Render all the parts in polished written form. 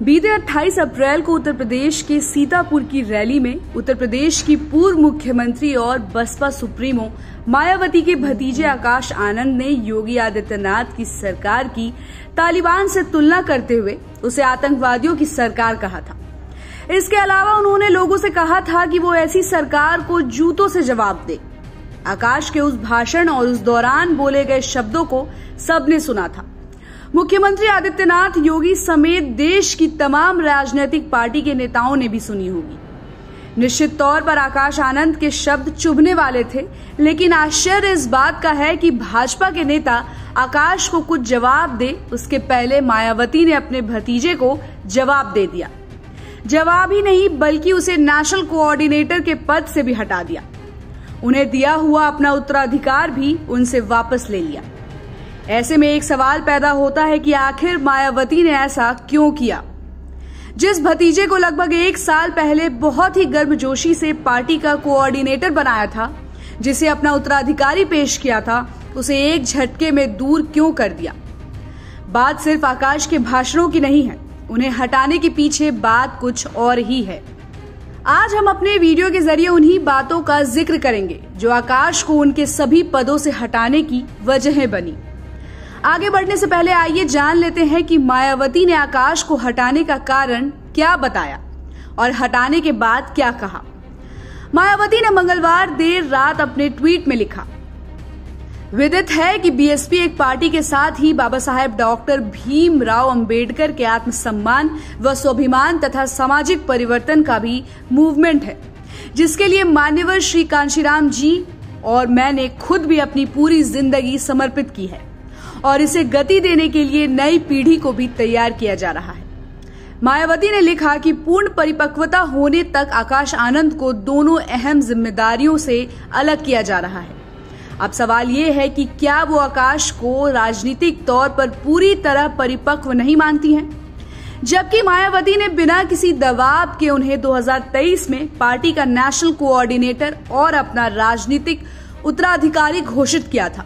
बीते 28 अप्रैल को उत्तर प्रदेश के सीतापुर की रैली में उत्तर प्रदेश की पूर्व मुख्यमंत्री और बसपा सुप्रीमो मायावती के भतीजे आकाश आनंद ने योगी आदित्यनाथ की सरकार की तालिबान से तुलना करते हुए उसे आतंकवादियों की सरकार कहा था। इसके अलावा उन्होंने लोगों से कहा था कि वो ऐसी सरकार को जूतों से जवाब दे। आकाश के उस भाषण और उस दौरान बोले गए शब्दों को सबने सुना था। मुख्यमंत्री आदित्यनाथ, योगी समेत देश की तमाम राजनीतिक पार्टी के नेताओं ने भी सुनी होगी। निश्चित तौर पर आकाश आनंद के शब्द चुभने वाले थे, लेकिन आश्चर्य इस बात का है कि भाजपा के नेता आकाश को कुछ जवाब दे उसके पहले मायावती ने अपने भतीजे को जवाब दे दिया। जवाब ही नहीं बल्कि उसे नेशनल कोऑर्डिनेटर के पद से भी हटा दिया। उन्हें दिया हुआ अपना उत्तराधिकार भी उनसे वापस ले लिया। ऐसे में एक सवाल पैदा होता है कि आखिर मायावती ने ऐसा क्यों किया। जिस भतीजे को लगभग 1 साल पहले बहुत ही गर्मजोशी से पार्टी का कोऑर्डिनेटर बनाया था, जिसे अपना उत्तराधिकारी पेश किया था, उसे एक झटके में दूर क्यों कर दिया। बात सिर्फ आकाश के भाषणों की नहीं है, उन्हें हटाने के पीछे बात कुछ और ही है। आज हम अपने वीडियो के जरिए उन्हीं बातों का जिक्र करेंगे जो आकाश को उनके सभी पदों से हटाने की वजहें बनी। आगे बढ़ने से पहले आइए जान लेते हैं कि मायावती ने आकाश को हटाने का कारण क्या बताया और हटाने के बाद क्या कहा। मायावती ने मंगलवार देर रात अपने ट्वीट में लिखा, विदित है कि बीएसपी एक पार्टी के साथ ही बाबा साहेब डॉक्टर भीमराव अंबेडकर के आत्मसम्मान व स्वाभिमान तथा सामाजिक परिवर्तन का भी मूवमेंट है, जिसके लिए मान्यवर श्री कांशीराम जी और मैंने खुद भी अपनी पूरी जिंदगी समर्पित की है और इसे गति देने के लिए नई पीढ़ी को भी तैयार किया जा रहा है। मायावती ने लिखा कि पूर्ण परिपक्वता होने तक आकाश आनंद को दोनों अहम जिम्मेदारियों से अलग किया जा रहा है। अब सवाल ये है कि क्या वो आकाश को राजनीतिक तौर पर पूरी तरह परिपक्व नहीं मानती हैं? जबकि मायावती ने बिना किसी दबाव के उन्हें 2023 में पार्टी का नेशनल कोऑर्डिनेटर और अपना राजनीतिक उत्तराधिकारी घोषित किया था।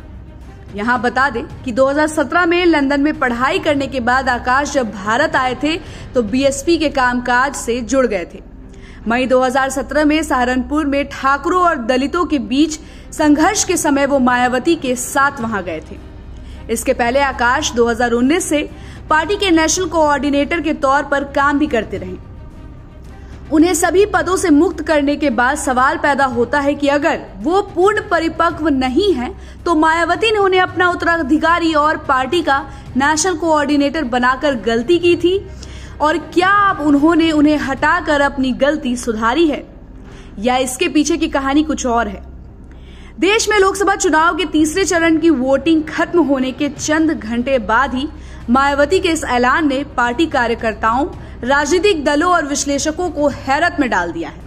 यहाँ बता दें कि 2017 में लंदन में पढ़ाई करने के बाद आकाश जब भारत आए थे तो बीएसपी के कामकाज से जुड़ गए थे। मई 2017 में सहारनपुर में ठाकुरों और दलितों के बीच संघर्ष के समय वो मायावती के साथ वहां गए थे। इसके पहले आकाश 2019 से पार्टी के नेशनल कोऑर्डिनेटर के तौर पर काम भी करते रहे। उन्हें सभी पदों से मुक्त करने के बाद सवाल पैदा होता है कि अगर वो पूर्ण परिपक्व नहीं है तो मायावती ने उन्हें अपना उत्तराधिकारी और पार्टी का नेशनल कोऑर्डिनेटर बनाकर गलती की थी, और क्या अब उन्होंने उन्हें हटाकर अपनी गलती सुधारी है या इसके पीछे की कहानी कुछ और है। देश में लोकसभा चुनाव के तीसरे चरण की वोटिंग खत्म होने के चंद घंटे बाद ही मायावती के इस ऐलान ने पार्टी कार्यकर्ताओं, राजनीतिक दलों और विश्लेषकों को हैरत में डाल दिया है।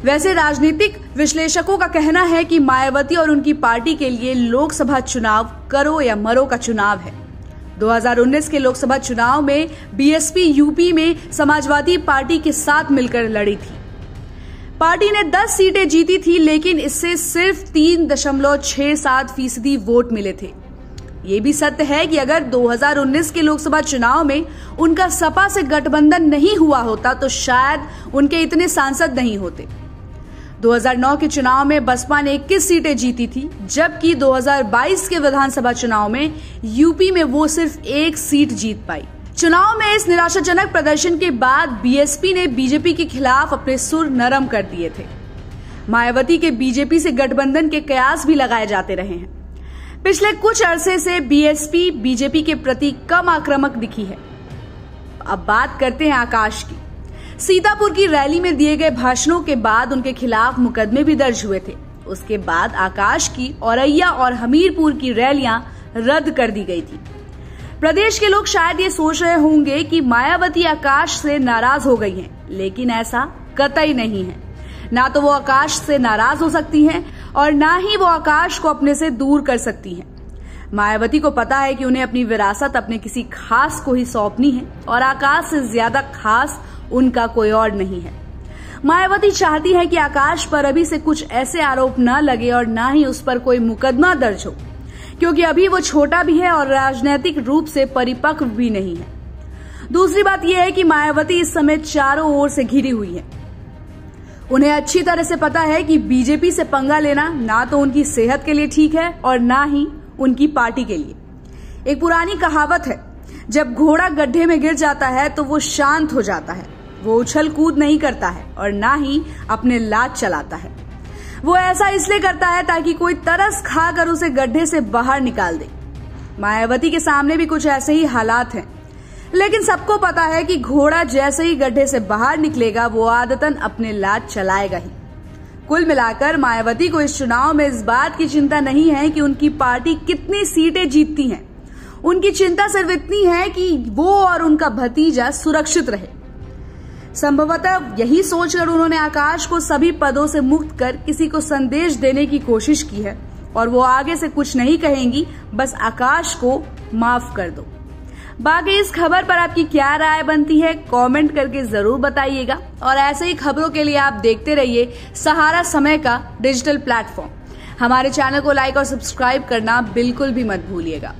वैसे राजनीतिक विश्लेषकों का कहना है कि मायावती और उनकी पार्टी के लिए लोकसभा चुनाव करो या मरो का चुनाव है। 2019 के लोकसभा चुनाव में बीएसपी यूपी में समाजवादी पार्टी के साथ मिलकर लड़ी थी। पार्टी ने 10 सीटें जीती थी, लेकिन इससे सिर्फ 3.67% वोट मिले थे। ये भी सत्य है कि अगर 2019 के लोकसभा चुनाव में उनका सपा से गठबंधन नहीं हुआ होता तो शायद उनके इतने सांसद नहीं होते। 2009 के चुनाव में बसपा ने 21 सीटें जीती थी, जबकि 2022 के विधानसभा चुनाव में यूपी में वो सिर्फ 1 सीट जीत पाई। चुनाव में इस निराशाजनक प्रदर्शन के बाद बीएसपी ने बीजेपी के खिलाफ अपने सुर नरम कर दिए थे। मायावती के बीजेपी से गठबंधन के कयास भी लगाए जाते रहे हैं। पिछले कुछ अरसे से बीएसपी बीजेपी के प्रति कम आक्रामक दिखी है। अब बात करते हैं आकाश की। सीतापुर की रैली में दिए गए भाषणों के बाद उनके खिलाफ मुकदमे भी दर्ज हुए थे। उसके बाद आकाश की औरैया और हमीरपुर की रैलियां रद्द कर दी गई थी। प्रदेश के लोग शायद ये सोच रहे होंगे कि मायावती आकाश से नाराज हो गई हैं, लेकिन ऐसा कतई नहीं है। ना तो वो आकाश से नाराज हो सकती हैं और ना ही वो आकाश को अपने से दूर कर सकती हैं। मायावती को पता है कि उन्हें अपनी विरासत अपने किसी खास को ही सौंपनी है और आकाश से ज्यादा खास उनका कोई और नहीं है। मायावती चाहती है कि आकाश पर अभी से कुछ ऐसे आरोप न लगे और ना ही उस पर कोई मुकदमा दर्ज हो, क्योंकि अभी वो छोटा भी है और राजनीतिक रूप से परिपक्व भी नहीं है। दूसरी बात यह है कि मायावती इस समय चारों ओर से घिरी हुई है। उन्हें अच्छी तरह से पता है कि बीजेपी से पंगा लेना ना तो उनकी सेहत के लिए ठीक है और ना ही उनकी पार्टी के लिए। एक पुरानी कहावत है, जब घोड़ा गड्ढे में गिर जाता है तो वो शांत हो जाता है, वो उछल कूद नहीं करता है और ना ही अपने लात चलाता है। वो ऐसा इसलिए करता है ताकि कोई तरस खाकर उसे गड्ढे से बाहर निकाल दे। मायावती के सामने भी कुछ ऐसे ही हालात हैं, लेकिन सबको पता है कि घोड़ा जैसे ही गड्ढे से बाहर निकलेगा वो आदतन अपने लात चलाएगा ही। कुल मिलाकर मायावती को इस चुनाव में इस बात की चिंता नहीं है कि उनकी पार्टी कितनी सीटें जीतती हैं। उनकी चिंता सिर्फ इतनी है कि वो और उनका भतीजा सुरक्षित रहे। संभवतः यही सोचकर उन्होंने आकाश को सभी पदों से मुक्त कर किसी को संदेश देने की कोशिश की है और वो आगे से कुछ नहीं कहेंगी, बस आकाश को माफ कर दो। बाकी इस खबर पर आपकी क्या राय बनती है, कमेंट करके जरूर बताइएगा और ऐसे ही खबरों के लिए आप देखते रहिए सहारा समय का डिजिटल प्लेटफॉर्म। हमारे चैनल को लाइक और सब्सक्राइब करना बिल्कुल भी मत भूलिएगा।